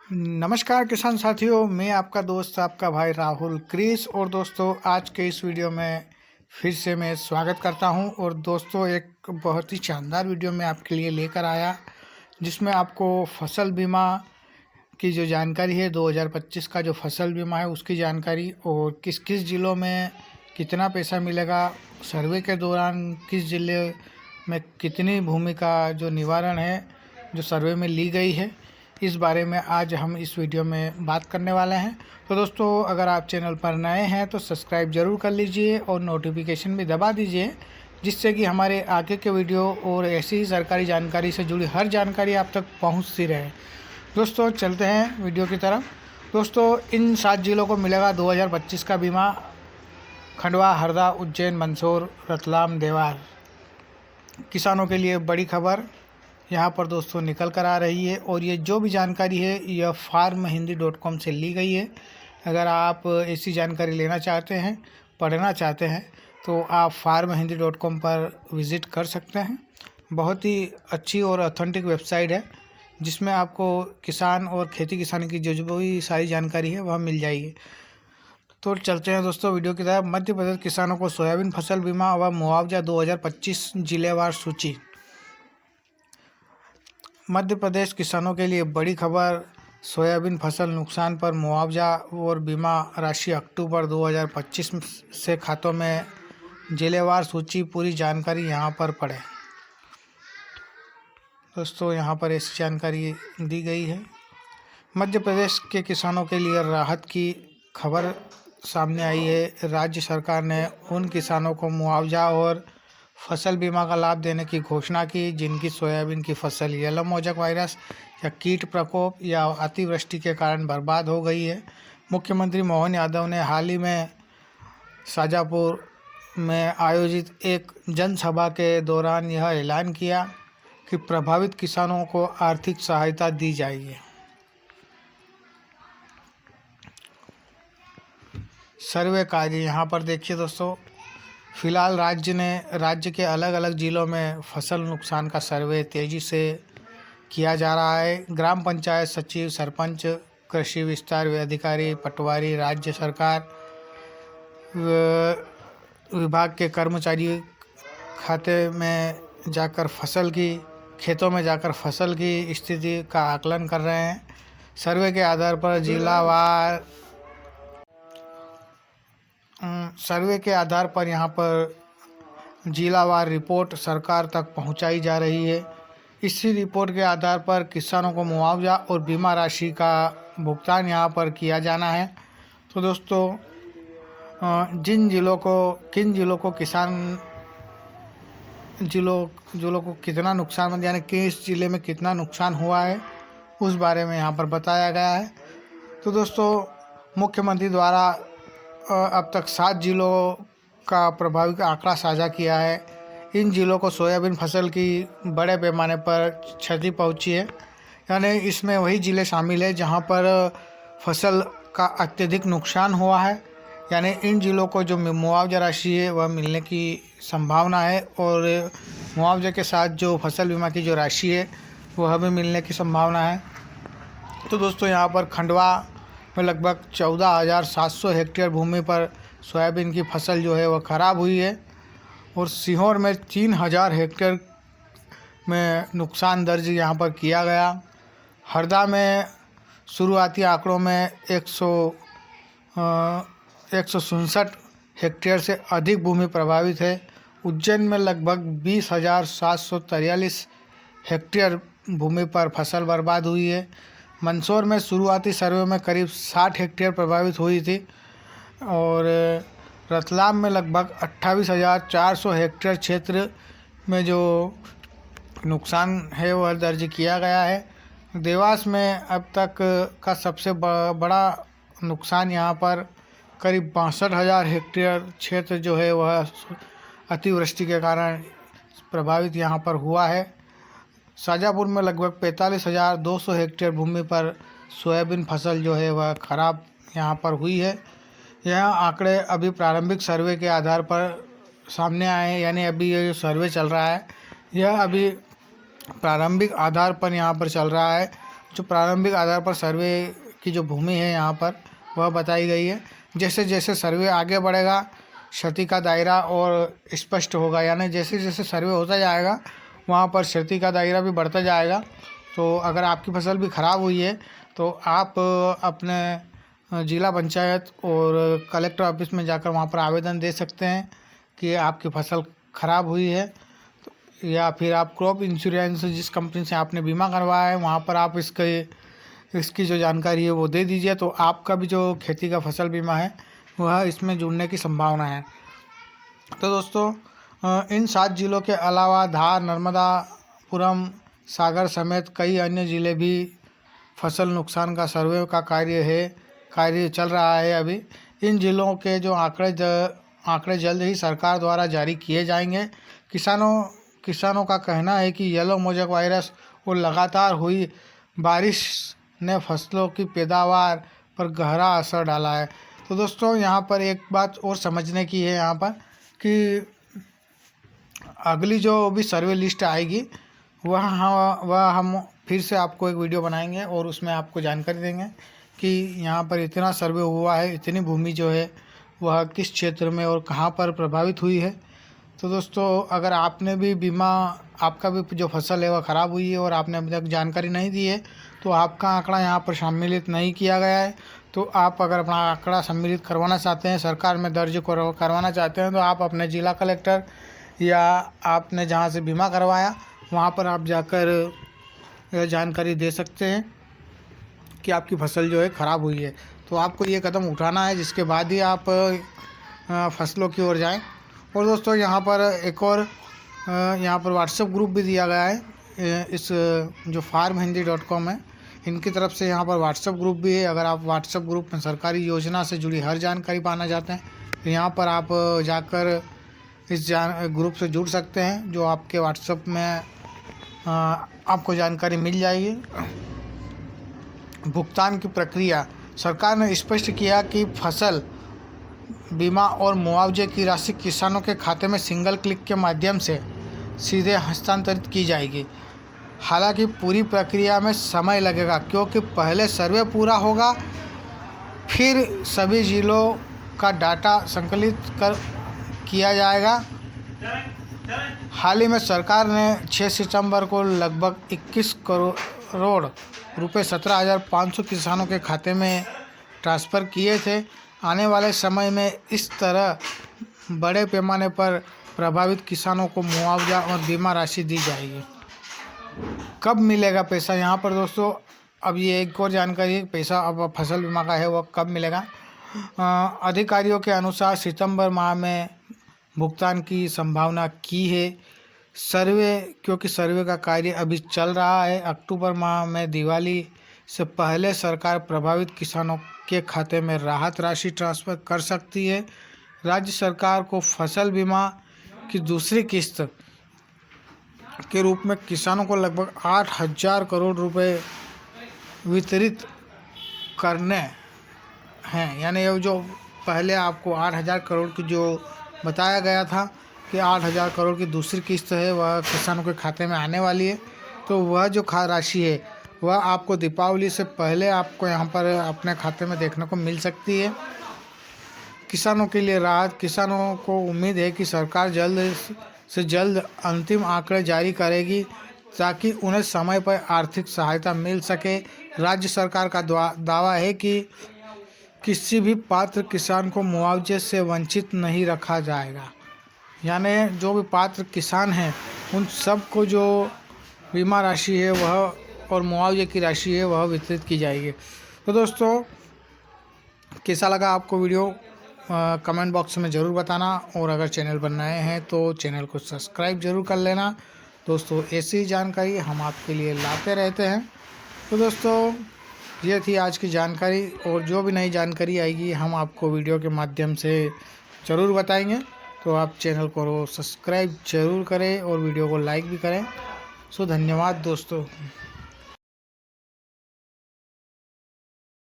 नमस्कार किसान साथियों, मैं आपका दोस्त आपका भाई राहुल क्रिस। और दोस्तों, आज के इस वीडियो में फिर से मैं स्वागत करता हूं। और दोस्तों, एक बहुत ही शानदार वीडियो मैं आपके लिए लेकर आया, जिसमें आपको फसल बीमा की जो जानकारी है, 2025 का जो फसल बीमा है उसकी जानकारी, और किस किस ज़िलों में कितना पैसा मिलेगा, सर्वे के दौरान किस ज़िले में कितनी भूमि का जो निवारण है जो सर्वे में ली गई है, इस बारे में आज हम इस वीडियो में बात करने वाले हैं। तो दोस्तों, अगर आप चैनल पर नए हैं तो सब्सक्राइब ज़रूर कर लीजिए और नोटिफिकेशन भी दबा दीजिए, जिससे कि हमारे आगे के वीडियो और ऐसी ही सरकारी जानकारी से जुड़ी हर जानकारी आप तक पहुंचती रहे। दोस्तों, चलते हैं वीडियो की तरफ। दोस्तों, इन 7 जिलों को मिलेगा 2025 का बीमा: खंडवा, हरदा, उज्जैन, मंदसौर, रतलाम, देवास। किसानों के लिए बड़ी खबर यहाँ पर दोस्तों निकल कर आ रही है, और ये जो भी जानकारी है यह farmhindi.com से ली गई है। अगर आप ऐसी जानकारी लेना चाहते हैं, पढ़ना चाहते हैं, तो आप farmhindi.com पर विज़िट कर सकते हैं। बहुत ही अच्छी और ऑथेंटिक वेबसाइट है, जिसमें आपको किसान और खेती किसानी की जो भी सारी जानकारी है वह मिल जाएगी। तो चलते हैं दोस्तों वीडियो की तरफ। मध्य प्रदेश किसानों को सोयाबीन फसल बीमा व मुआवजा 2025 जिलेवार सूची। मध्य प्रदेश किसानों के लिए बड़ी खबर: सोयाबीन फसल नुकसान पर मुआवजा और बीमा राशि अक्टूबर 2025 से खातों में जिलेवार सूची। पूरी जानकारी यहाँ पर पढ़ें। दोस्तों, यहाँ पर ऐसी जानकारी दी गई है। मध्य प्रदेश के किसानों के लिए राहत की खबर सामने आई है। राज्य सरकार ने उन किसानों को मुआवजा और फसल बीमा का लाभ देने की घोषणा की जिनकी सोयाबीन की फसल येलो मोजैक वायरस या कीट प्रकोप या अतिवृष्टि के कारण बर्बाद हो गई है। मुख्यमंत्री मोहन यादव ने हाल ही में शाजापुर में आयोजित एक जनसभा के दौरान यह ऐलान किया कि प्रभावित किसानों को आर्थिक सहायता दी जाएगी। सर्वे कार्य यहाँ पर देखिए दोस्तों। फिलहाल राज्य के अलग अलग ज़िलों में फसल नुकसान का सर्वे तेज़ी से किया जा रहा है। ग्राम पंचायत सचिव, सरपंच, कृषि विस्तार अधिकारी, पटवारी, राज्य सरकार विभाग के कर्मचारी खेतों में जाकर फसल की स्थिति का आकलन कर रहे हैं। सर्वे के आधार पर यहाँ पर जिलावार रिपोर्ट सरकार तक पहुंचाई जा रही है। इसी रिपोर्ट के आधार पर किसानों को मुआवजा और बीमा राशि का भुगतान यहाँ पर किया जाना है। तो दोस्तों, किन जिलों को कितना नुकसान, यानी किस ज़िले में कितना नुकसान हुआ है, उस बारे में यहाँ पर बताया गया है। तो दोस्तों, मुख्यमंत्री द्वारा अब तक 7 जिलों का प्रभावित आंकड़ा साझा किया है। इन जिलों को सोयाबीन फसल की बड़े पैमाने पर क्षति पहुंची है, यानी इसमें वही ज़िले शामिल है जहां पर फसल का अत्यधिक नुकसान हुआ है। यानी इन जिलों को जो मुआवजा राशि है वह मिलने की संभावना है, और मुआवजे के साथ जो फसल बीमा की जो राशि है वह भी मिलने की संभावना है। तो दोस्तों, यहाँ पर खंडवा में लगभग 14,700 हेक्टेयर भूमि पर सोयाबीन की फसल जो है वह ख़राब हुई है, और सीहोर में 3,000 हेक्टेयर में नुकसान दर्ज यहाँ पर किया गया। हरदा में शुरुआती आंकड़ों में 167 हेक्टेयर से अधिक भूमि प्रभावित है। उज्जैन में लगभग 20,743 हेक्टेयर भूमि पर फसल बर्बाद हुई है। मंदसौर में शुरुआती सर्वे में करीब 60 हेक्टेयर प्रभावित हुई थी, और रतलाम में लगभग 28,400 हेक्टेयर क्षेत्र में जो नुकसान है वह दर्ज किया गया है। देवास में अब तक का सबसे बड़ा नुकसान यहाँ पर करीब 62,000 हेक्टेयर क्षेत्र जो है वह अतिवृष्टि के कारण प्रभावित यहाँ पर हुआ है। शाजापुर में लगभग 45,200 हेक्टेयर भूमि पर सोयाबीन फसल जो है वह ख़राब यहाँ पर हुई है। यह आंकड़े अभी प्रारंभिक सर्वे के आधार पर सामने आए हैं, यानी अभी ये जो सर्वे चल रहा है यह अभी प्रारंभिक आधार पर यहाँ पर चल रहा है। जो प्रारंभिक आधार पर सर्वे की जो भूमि है यहाँ पर वह बताई गई है। जैसे जैसे सर्वे आगे बढ़ेगा क्षति का दायरा और स्पष्ट होगा, यानी जैसे जैसे सर्वे होता जाएगा वहाँ पर क्षति का दायरा भी बढ़ता जाएगा। तो अगर आपकी फसल भी ख़राब हुई है तो आप अपने जिला पंचायत और कलेक्टर ऑफिस में जाकर वहाँ पर आवेदन दे सकते हैं कि आपकी फसल ख़राब हुई है, या फिर आप क्रॉप इंश्योरेंस जिस कंपनी से आपने बीमा करवाया है वहाँ पर आप इसकी जो जानकारी है वो दे दीजिए, तो आपका भी जो खेती का फसल बीमा है वह इसमें जुड़ने की संभावना है। तो दोस्तों इन 7 जिलों के अलावा धार, नर्मदापुरम, सागर समेत कई अन्य ज़िले भी फसल नुकसान का सर्वे का कार्य चल रहा है अभी। इन जिलों के जो आंकड़े जल्द ही सरकार द्वारा जारी किए जाएंगे। किसानों का कहना है कि येलो मोज़ेक वायरस और लगातार हुई बारिश ने फसलों की पैदावार पर गहरा असर डाला है। तो दोस्तों यहाँ पर एक बात और समझने की है यहाँ पर कि अगली जो भी सर्वे लिस्ट आएगी वह हम फिर से आपको एक वीडियो बनाएंगे और उसमें आपको जानकारी देंगे कि यहाँ पर इतना सर्वे हुआ है, इतनी भूमि जो है वह किस क्षेत्र में और कहाँ पर प्रभावित हुई है। तो दोस्तों अगर आपने भी बीमा, आपका भी जो फसल है वह ख़राब हुई है और आपने अभी तक जानकारी नहीं दी है तो आपका आंकड़ा यहाँ पर सम्मिलित नहीं किया गया है, तो आप अगर अपना आंकड़ा सम्मिलित करवाना चाहते हैं, सरकार में दर्ज करवाना चाहते हैं, तो आप अपने जिला कलेक्टर या आपने जहाँ से बीमा करवाया वहाँ पर आप जाकर जानकारी दे सकते हैं कि आपकी फसल जो है ख़राब हुई है। तो आपको ये कदम उठाना है, जिसके बाद ही आप फसलों की ओर जाएं। और दोस्तों यहाँ पर एक और यहाँ पर व्हाट्सएप ग्रुप भी दिया गया है, इस जो farmhindy.com है इनकी तरफ से यहाँ पर व्हाट्सएप ग्रुप भी है। अगर आप व्हाट्सएप ग्रुप में सरकारी योजना से जुड़ी हर जानकारी पाना चाहते हैं तो यहाँ पर आप जाकर इस ग्रुप से जुड़ सकते हैं, जो आपके व्हाट्सएप में आपको जानकारी मिल जाएगी। भुगतान की प्रक्रिया, सरकार ने स्पष्ट किया कि फसल बीमा और मुआवजे की राशि किसानों के खाते में सिंगल क्लिक के माध्यम से सीधे हस्तांतरित की जाएगी। हालांकि पूरी प्रक्रिया में समय लगेगा, क्योंकि पहले सर्वे पूरा होगा, फिर सभी जिलों का डाटा संकलित किया जाएगा। हाल ही में सरकार ने 6 सितंबर को लगभग 21 करोड़ रुपए 17,500 किसानों के खाते में ट्रांसफ़र किए थे। आने वाले समय में इस तरह बड़े पैमाने पर प्रभावित किसानों को मुआवजा और बीमा राशि दी जाएगी। कब मिलेगा पैसा, यहाँ पर दोस्तों अब ये एक और जानकारी है, पैसा अब फसल बीमा का है वह कब मिलेगा। अधिकारियों के अनुसार सितंबर माह में भुगतान की संभावना की है। क्योंकि सर्वे का कार्य अभी चल रहा है, अक्टूबर माह में दिवाली से पहले सरकार प्रभावित किसानों के खाते में राहत राशि ट्रांसफ़र कर सकती है। राज्य सरकार को फसल बीमा की दूसरी किस्त के रूप में किसानों को लगभग 8,000 करोड़ रुपए वितरित करने हैं। यानी ये जो पहले आपको 8,000 करोड़ की जो बताया गया था कि 8,000 करोड़ की दूसरी किस्त है वह किसानों के खाते में आने वाली है, तो वह जो राशि है वह आपको दीपावली से पहले आपको यहाँ पर अपने खाते में देखने को मिल सकती है। किसानों के लिए राहत, किसानों को उम्मीद है कि सरकार जल्द से जल्द अंतिम आंकड़े जारी करेगी ताकि उन्हें समय पर आर्थिक सहायता मिल सके। राज्य सरकार का दावा है कि किसी भी पात्र किसान को मुआवजे से वंचित नहीं रखा जाएगा। यानी जो भी पात्र किसान हैं उन सब को जो बीमा राशि है वह और मुआवजे की राशि है वह वितरित की जाएगी। तो दोस्तों कैसा लगा आपको वीडियो कमेंट बॉक्स में ज़रूर बताना, और अगर चैनल पर नए हैं तो चैनल को सब्सक्राइब ज़रूर कर लेना। दोस्तों ऐसी ही जानकारी हम आपके लिए लाते रहते हैं। तो दोस्तों ये थी आज की जानकारी, और जो भी नई जानकारी आएगी हम आपको वीडियो के माध्यम से ज़रूर बताएंगे। तो आप चैनल को सब्सक्राइब ज़रूर करें और वीडियो को लाइक भी करें। धन्यवाद दोस्तों।